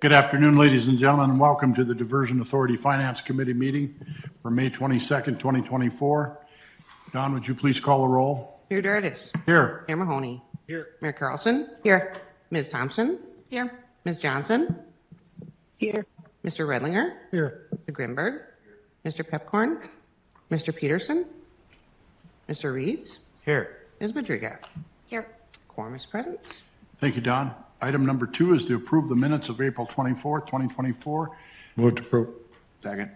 Good afternoon, ladies and gentlemen, and welcome to the Diversion Authority Finance Committee meeting for May 22nd, 2024. Don, would you please call the roll? Mayor Dardis. Here. Mayor Mahoney. Here. Mayor Carlson. Here. Ms. Thompson. Here. Ms. Johnson. Here. Mr. Redlinger. Here. Mr. Grimberg. Mr. Pepcorn. Mr. Peterson. Mr. Reeds. Here. Ms. Madriga. Here. Quorum is present. Thank you, Don. Item number 2 is to approve the minutes of April 24th, 2024. Move to approve. Second.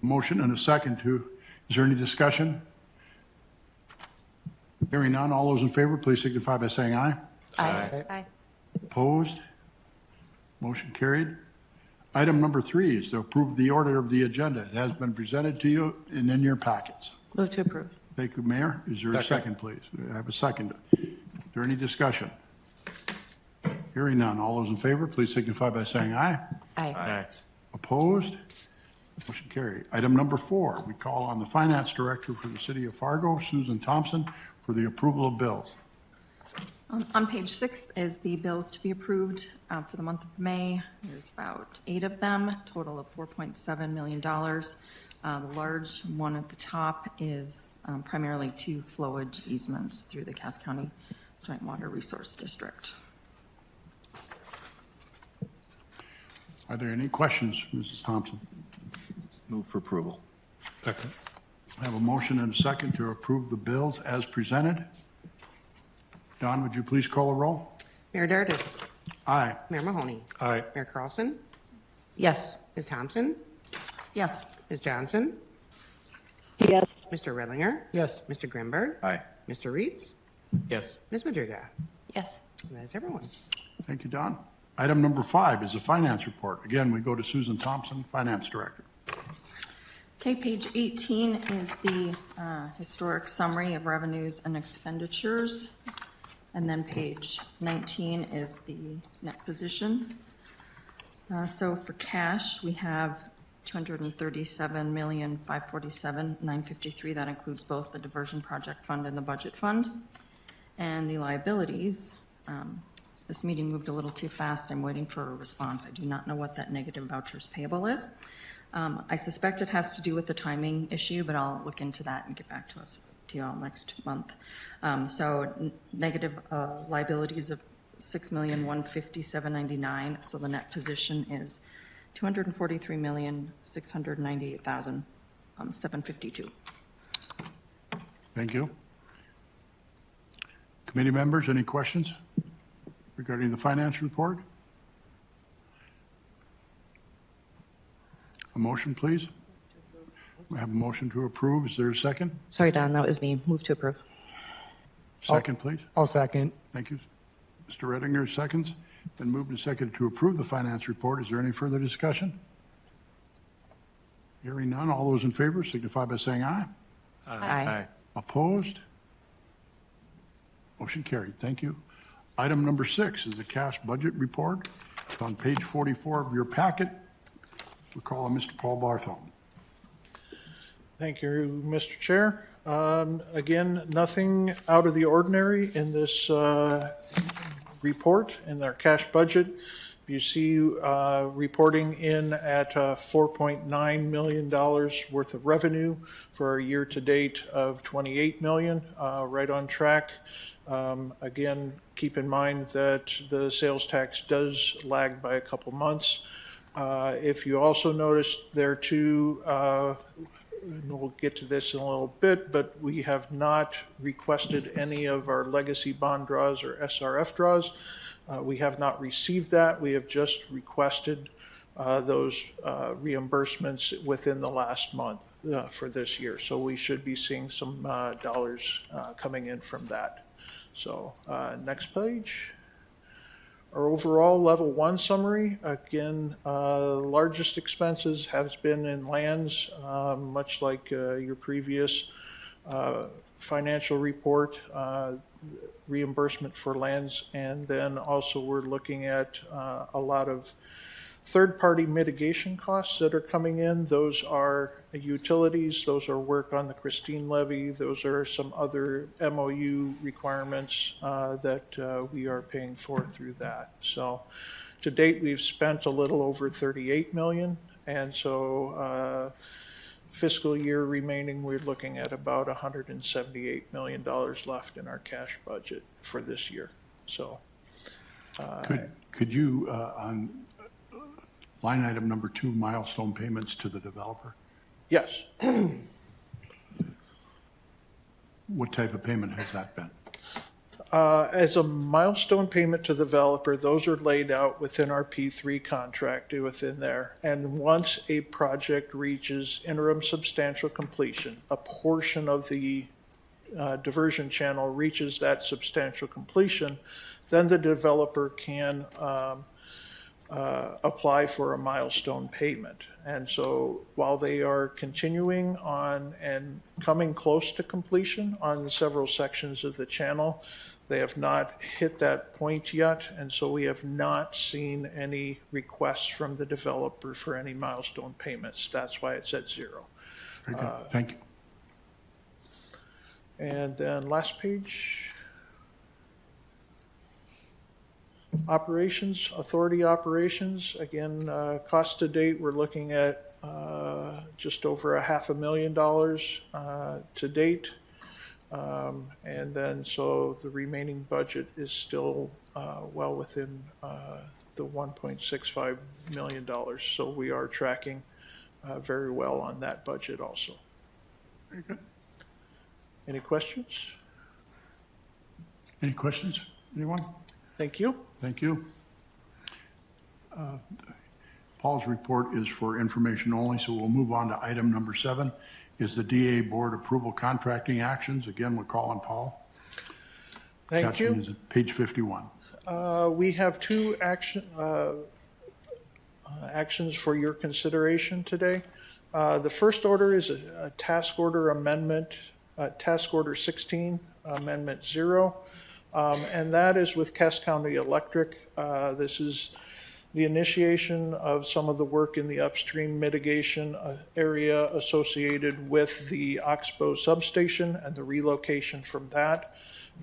Motion and a second to. Is there any discussion? Hearing none, all those in favor, please signify by saying aye. Aye. Aye. Opposed? Motion carried. Item number 3 is to approve the order of the agenda. It has been presented to you and in your packets. Move to approve. Thank you, Mayor. Is there a second, please? I have a second. Is there any discussion? Hearing none. All those in favor, please signify by saying aye. Aye. Opposed? Motion carried. Item number 4, we call on the Finance Director for the City of Fargo, Susan Thompson, for the approval of bills. On page 6 is the bills to be approved for the month of May. There's about 8 of them, total of $4.7 million. The large one at the top is primarily 2 flowage easements through the Cass County Joint Water Resource District. Are there any questions, Mrs. Thompson? Move for approval. Second. I have a motion and a second to approve the bills as presented. Don, would you please call the roll? Mayor Dardis. Aye. Mayor Mahoney. Aye. Mayor Carlson. Yes. Ms. Thompson. Yes. Ms. Johnson. Yes. Mr. Redlinger. Yes. Mr. Grimberg. Aye. Mr. Reeds. Yes. Ms. Madriga. Yes. And that is everyone. Thank you, Don. Item number 5 is a finance report. Again, we go to Susan Thompson, Finance Director. Okay, page 18 is the historic summary of revenues and expenditures. And then page 19 is the net position. So for cash, we have $237,547,953. That includes both the diversion project fund and the budget fund. And the liabilities, this meeting moved a little too fast. I'm waiting for a response. I do not know what that negative vouchers payable is. I suspect it has to do with the timing issue, but I'll look into that and get back to you all next month. So negative liabilities of $6,157,099. So the net position is $243,698,752. Thank you. Committee members, any questions regarding the finance report? A motion, please. We have a motion to approve. Is there a second? Sorry, Don, that was me. Move to approve. Second, please. I'll second. Thank you. Mr. Reddinger, seconds. Been moved and seconded to approve the finance report. Is there any further discussion? Hearing none. All those in favor signify by saying aye. Aye. Opposed? Motion carried. Thank you. Item number 6 is the cash budget report. It's on page 44 of your packet. We call on Mr. Paul Barthel. Thank you, Mr. Chair. Again, nothing out of the ordinary in this report in our cash budget. You see reporting in at $4.9 million worth of revenue for a year to date of $28 million, right on track. Again, keep in mind that the sales tax does lag by a couple months. If you also notice there too, and we'll get to this in a little bit, but we have not requested any of our legacy bond draws or SRF draws. We have not received that. We have just requested those reimbursements within the last month for this year. So we should be seeing some dollars coming in from that. So next page. Our overall level 1 summary, again, largest expenses has been in lands, much like your previous financial report, reimbursement for lands, and then also we're looking at a lot of third-party mitigation costs that are coming in. Those are utilities, those are work on the Christine levy, those are some other MOU requirements that we are paying for through that. So To date, we've spent a little over 38 million, and so fiscal year remaining, we're looking at about $178 million left in our cash budget for this year. So, Could you, on line item number 2, milestone payments to the developer, yes. what type of payment has that been? As a milestone payment to the developer, those are laid out within our P3 contract within there. And once a project reaches interim substantial completion, a portion of the diversion channel reaches that substantial completion, then the developer can apply for a milestone payment. And so while they are continuing on and coming close to completion on several sections of the channel, they have not hit that point yet, and so we have not seen any requests from the developer for any milestone payments. That's why it's at 0. Very good, thank you. And then last page. Operations, authority operations. Again, cost to date, we're looking at just over $500,000 to date. And then so the remaining budget is still well within the $1.65 million. So we are tracking very well on that budget also. Very good. Any questions? Any questions, anyone? Thank you. Thank you. Paul's report is for information only, so we'll move on to item number 7, is the DA Board approval contracting actions. Again, we'll call on Paul. Thank you. Attachment is at page 51. We have 2 actions for your consideration today. The first order is a task order amendment, task order 16, amendment 0. And that is with Cass County Electric. This is the initiation of some of the work in the upstream mitigation area associated with the Oxbow substation and the relocation from that.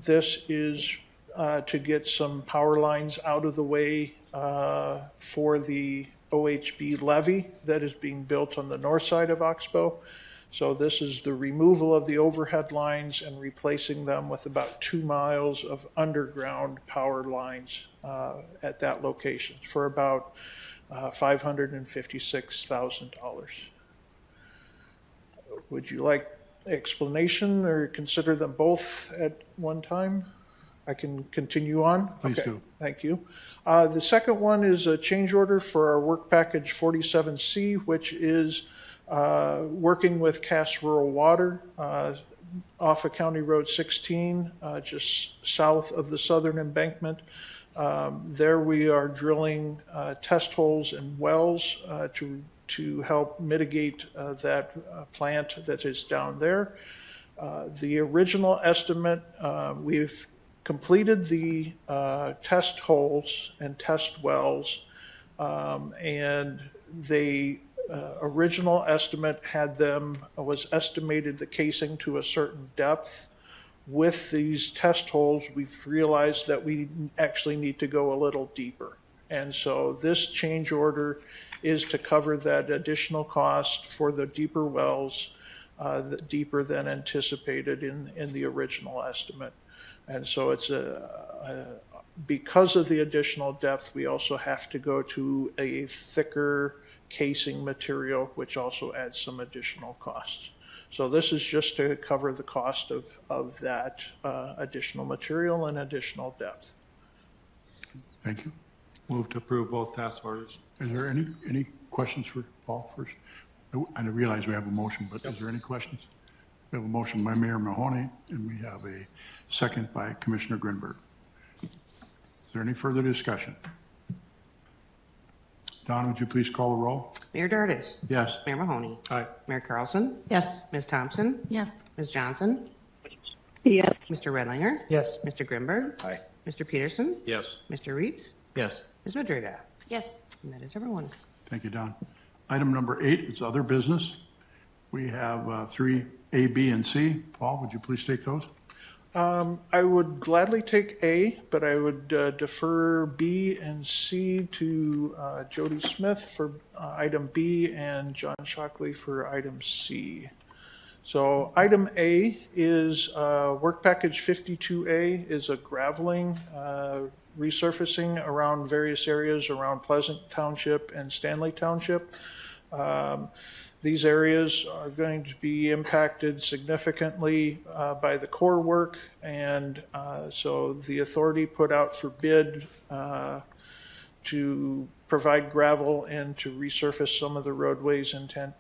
This is to get some power lines out of the way for the OHB levee that is being built on the north side of Oxbow. So this is the removal of the overhead lines and replacing them with about 2 miles of underground power lines at that location for about $556,000. Would you like explanation or consider them both at one time? I can continue on? Please Okay, do. thank you. The second one is a change order for our work package 47C, which is working with Cass Rural Water off of County Road 16, just south of the southern embankment. There we are drilling test holes and wells to help mitigate that plant that is down there. The original estimate, we've completed the test holes and test wells, and the original estimate was estimated the casing to a certain depth. With these test holes, we've realized that we actually need to go a little deeper. And so this change order is to cover that additional cost for the deeper wells, deeper than anticipated in the original estimate. And so it's because of the additional depth, we also have to go to a thicker casing material, which also adds some additional costs. So this is just to cover the cost of that additional material and additional depth. Thank you. Move to approve both task orders. Is there any questions for Paul first? I realize we have a motion, but is there any questions? We have a motion by Mayor Mahoney, and we have a second by Commissioner Grinberg. Is there any further discussion? Don, would you please call the roll? Mayor Dardis. Yes. Mayor Mahoney. Aye. Mayor Carlson. Yes. Ms. Thompson. Yes. Ms. Johnson. Yes. Mr. Redlinger. Yes. Mr. Grimberg. Aye. Mr. Peterson. Yes. Mr. Reitz. Yes. Ms. Madriga. Yes. And that is everyone. Thank you, Don. Item number 8 is other business. We have 3A, B, and C. Paul, would you please take those? I would gladly take A, but I would defer B and C to Jody Smith for item B and John Shockley for item C. So item A is work package 52A is a graveling resurfacing around various areas around Pleasant Township and Stanley Township. These areas are going to be impacted significantly by the core work, and so the authority put out for bid to provide gravel and to resurface some of the roadways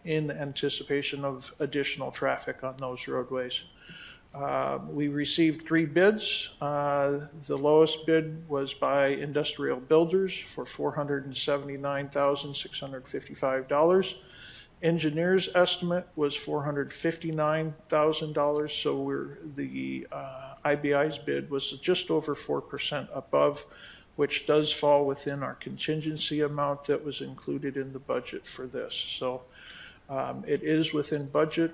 in anticipation of additional traffic on those roadways. We received 3 bids. The lowest bid was by Industrial Builders for $479,655. Engineer's estimate was $459,000, so the IBI's bid was just over 4% above, which does fall within our contingency amount that was included in the budget for this. So it is within budget.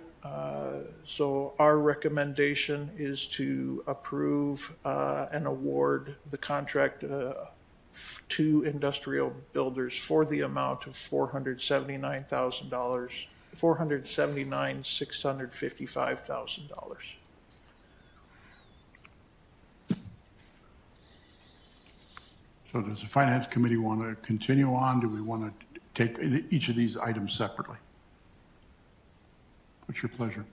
So our recommendation is to approve and award the contract to Industrial Builders for the amount of $479,655,000. So does the Finance Committee want to continue on? Do we want to take each of these items separately? What's your pleasure?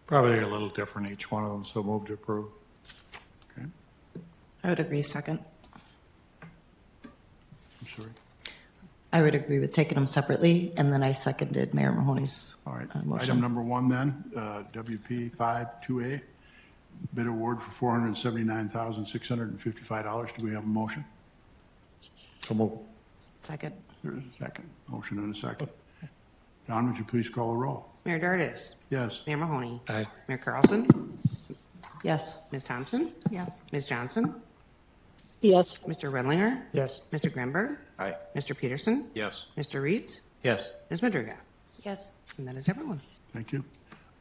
Probably a little different, each one of them, so move to approve. Okay, I would agree, second. I'm sorry. I would agree with taking them separately, and then I seconded Mayor Mahoney's All right, motion. item number 1 then, WP 5-2A, bid award for $479,655. Do we have a motion? So move. Second. There is a second. Motion and a second. Don, would you please call the roll? Mayor Dardis. Yes. Mayor Mahoney. Aye. Mayor Carlson. Yes. Ms. Thompson. Yes. Ms. Johnson. Yes. Mr. Redlinger. Yes. Mr. Grimberg. Aye. Mr. Peterson. Yes. Mr. Reeds. Yes. Ms. Madriga. Yes. And that is everyone. Thank you.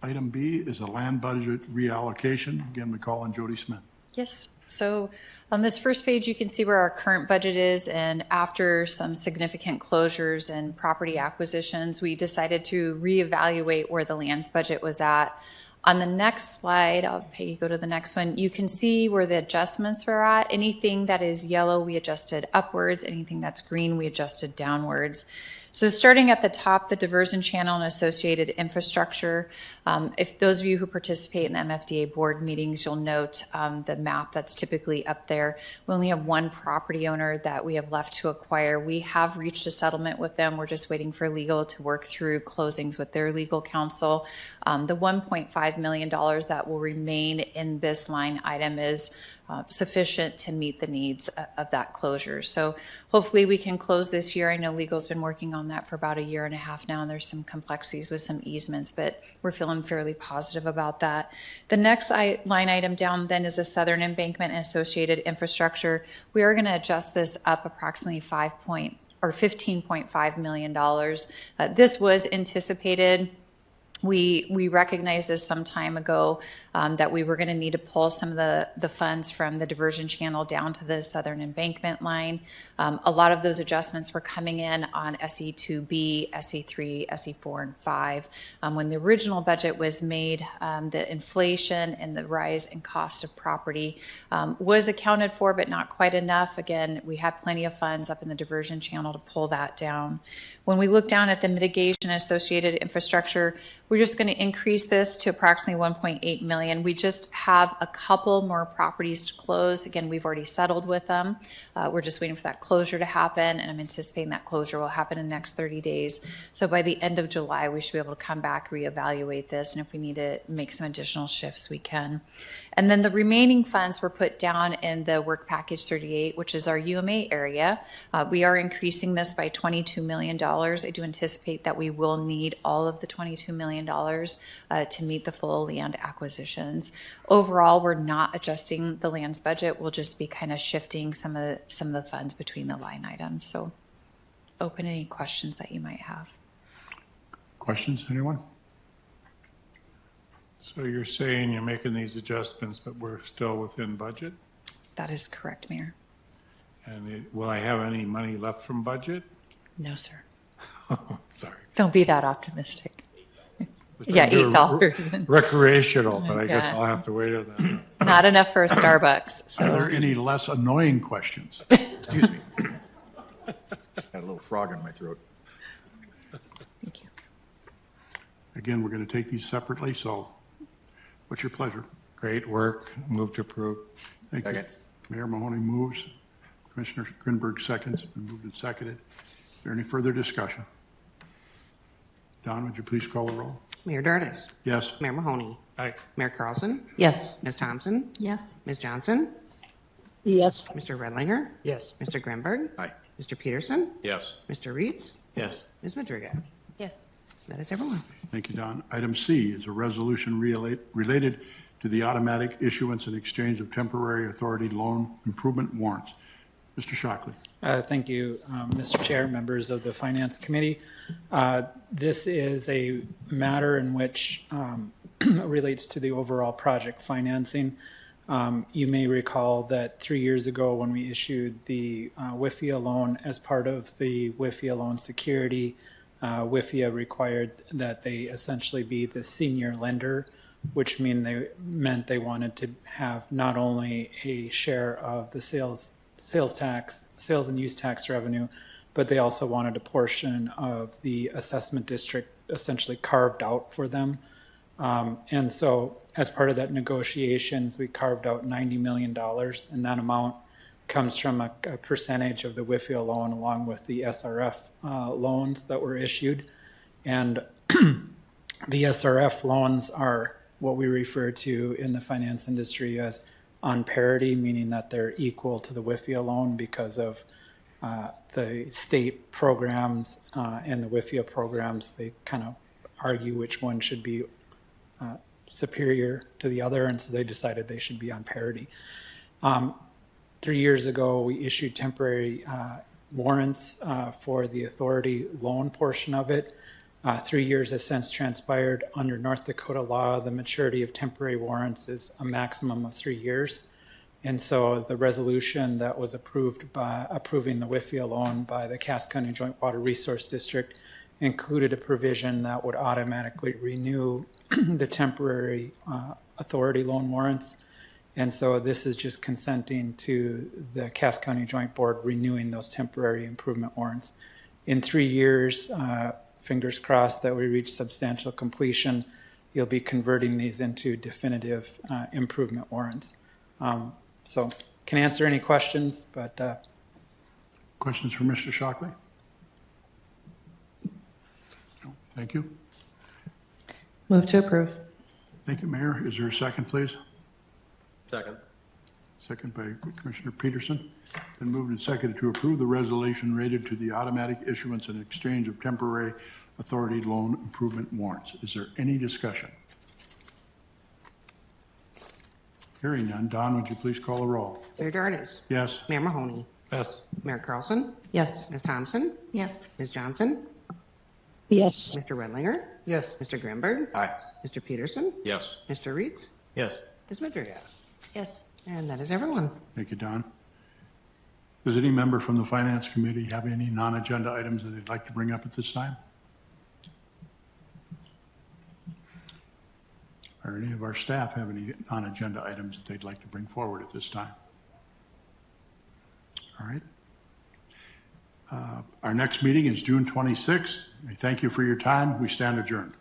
Item B is a land budget reallocation. Again, we call on Jody Smith. Yes. So on this first page, you can see where our current budget is. And after some significant closures and property acquisitions, we decided to reevaluate where the lands budget was at. On the next slide, I'll pay you go to the next one. You can see where the adjustments were at. Anything that is yellow, we adjusted upwards. Anything that's green, we adjusted downwards. So starting at the top, the diversion channel and associated infrastructure. If those of you who participate in the MFDA board meetings, you'll note the map that's typically up there. We only have one property owner that we have left to acquire. We have reached a settlement with them. We're just waiting for legal to work through closings with their legal counsel. The $1.5 million that will remain in this line item is sufficient to meet the needs of that closure. So hopefully we can close this year. I know legal's been working on that for about 1.5 years now, and there's some complexities with some easements, but we're feeling fairly positive about that. The next line item down then is the Southern Embankment and associated infrastructure. We are going to adjust this up approximately $15.5 million. This was anticipated. We recognized this some time ago that we were going to need to pull some of the funds from the diversion channel down to the Southern Embankment line. A lot of those adjustments were coming in on SE2B, SE3, SE4, and 5. When the original budget was made, the inflation and the rise in cost of property was accounted for, but not quite enough. Again, we had plenty of funds up in the diversion channel to pull that down. When we look down at the mitigation associated infrastructure, we're just going to increase this to approximately $1.8 million. We just have a couple more properties to close. Again, we've already settled with them. We're just waiting for that closure to happen, and I'm anticipating that closure will happen in the next 30 days. So by the end of July, we should be able to come back, reevaluate this, and if we need to make some additional shifts, we can. And then the remaining funds were put down in the Work Package 38, which is our UMA area. We are increasing this by $22 million. I do anticipate that we will need all of the $22 million to meet the full land acquisitions. Overall, we're not adjusting the lands budget. We'll just be kind of shifting some of the funds between the line items. So open any questions that you might have. Questions, anyone? So you're saying you're making these adjustments, but we're still within budget? That is correct, Mayor. And will I have any money left from budget? No, sir. Sorry. Don't be that optimistic. Yeah, Do $8. Recreational, but I guess Yeah. I'll have to wait on that. Not enough for a Starbucks, Are so. there any less annoying questions? Excuse me. Had a little frog in my throat. Thank you. Again, we're going to take these separately, so what's your pleasure? Great work. Move to approve. Thank you. Second. Mayor Mahoney moves. Commissioner Grinberg seconds. Been moved and seconded. Is there any further discussion? Don, would you please call the roll? Mayor Dardis. Yes. Mayor Mahoney. Aye. Mayor Carlson. Yes. Ms. Thompson. Yes. Ms. Johnson. yes, Mr. Redlinger. Yes. Mr. Grimberg. Aye. Mr. Peterson. Yes. Mr. Reitz. Yes. Ms. Madrigal. Yes. That is everyone. Thank you, Don. Item C is a resolution related to the automatic issuance and exchange of temporary authority loan improvement warrants. Mr. Shockley. Thank you, Mr. Chair, members of the Finance Committee. This is a matter in which relates to the overall project financing. You may recall that 3 years ago when we issued the WIFIA loan as part of the WIFIA loan security, WIFIA required that they essentially be the senior lender, which meant they wanted to have not only a share of the sales and use tax revenue, but they also wanted a portion of the assessment district essentially carved out for them. And so as part of that negotiations, we carved out $90 million, and that amount comes from a percentage of the WIFIA loan along with the SRF loans that were issued. And the SRF loans are what we refer to in the finance industry as on parity, meaning that they're equal to the WIFIA loan because of the state programs and the WIFIA programs. They kind of argue which one should be superior to the other, and so they decided they should be on parity. 3 years ago, we issued temporary warrants for the authority loan portion of it. 3 years has since transpired. Under North Dakota law, the maturity of temporary warrants is a maximum of 3 years. And so the resolution that was approved by approving the WIFIA loan by the Cass County Joint Water Resource District included a provision that would automatically renew the temporary authority loan warrants. And so this is just consenting to the Cass County Joint Board renewing those temporary improvement warrants. In 3 years, fingers crossed that we reach substantial completion, you'll be converting these into definitive improvement warrants. So can answer any questions, but Questions for Mr. Shockley? No. Thank you. Move to approve. Thank you, Mayor. Is there a second, please? Second. Second by Commissioner Peterson. Been moved and seconded to approve the resolution related to the automatic issuance and exchange of temporary authority loan improvement warrants. Is there any discussion? Hearing none. Don, would you please call the roll? Mayor Dardis. Yes. Mayor Mahoney. Yes. Mayor Carlson. Yes. Ms. Thompson. Yes. Ms. Johnson. yes, Mr. Redlinger. Yes. Mr. Grimberg. Aye. Mr. Peterson. Yes. Mr. Reitz. Yes. Ms. Madrigal. Yes. And that is everyone. Thank you, Don. Does any member from the Finance Committee have any non-agenda items that they'd like to bring up at this time? Or any of our staff have any non-agenda items that they'd like to bring forward at this time? All right. Our next meeting is June 26th. I thank you for your time. We stand adjourned.